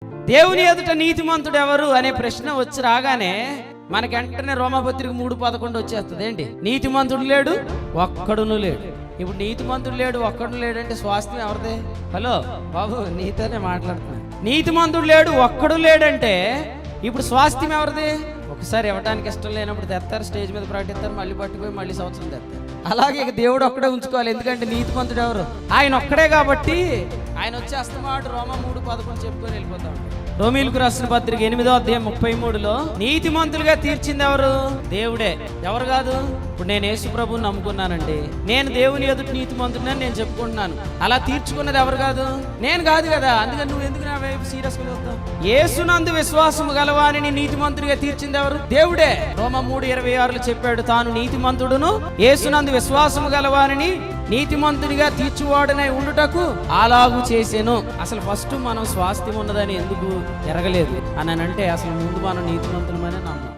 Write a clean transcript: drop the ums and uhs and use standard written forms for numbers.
దేవుని ఎదుట నీతిమంతుడు ఎవరు అనే ప్రశ్న వచ్చి రాగానే మనకి వెంటనే రోమాపత్రిక 3:11 వచ్చేస్తుంది. ఏంటి? నీతిమంతుడు లేడు, ఒక్కడును లేడు. ఇప్పుడు నీతిమంతుడు లేడు, ఒక్కడు లేడు అంటే స్వాస్థ్యం ఎవరిదే? హలో బాబు, నీతోనే మాట్లాడుతున్నా. నీతిమంతుడు లేడు, ఒక్కడు లేడంటే ఇప్పుడు స్వాస్థ్యం ఎవరిది? ఒకసారి ఇవ్వడానికి ఇష్టం లేనప్పుడు తెస్తారు, స్టేజ్ మీద ప్రకటిస్తారు, మళ్ళీ పట్టుకుపోయి మళ్ళీ సంవత్సరం తెస్తారు. అలాగే ఇక దేవుడు ఒక్కడే ఉంచుకోవాలి. ఎందుకంటే నీతిమంతుడు ఎవరు? ఆయన ఒక్కడే. కాబట్టి ఆయన వచ్చి అస్తమాట రోమా 3:11 చెప్పుకొని వెళ్ళిపోతాం. రోమీలకు రాసిన పత్రిక 8:33 నీతిమంతులుగా తీర్చింది ఎవరు? దేవుడే. ఎవరు కాదు? ఇప్పుడు నేను యేసు ప్రభువుని నమ్ముకున్నానండి, నేను దేవుని ఎదుటి నీతిమంతుడిని నేను చెప్పుకుంటున్నాను. అలా తీర్చుకున్నది ఎవరు కాదు? నేను కాదు కదా. అందుకని నువ్వు ఎందుకు నా వైపు సీరియస్గా చూస్తావు? యేసునందు విశ్వాసము గలవానిని నీతిమంతుడిగా తీర్చింది ఎవరు? దేవుడే. రోమా 3:26 చెప్పాడు, తాను నీతిమంతుడును యేసునందు విశ్వాసము గలవానిని నీతిమంతునిగా తీర్చువాడనై ఉండుటకు అలాగూ చేసెను. అసలు ఫస్ట్ మనం స్వాస్థ్యం ఉన్నదని ఎందుకు ఎరగలేదు అని అంటే అసలు ముందు మనం నీతిమంతులమనే నమ్మాలి.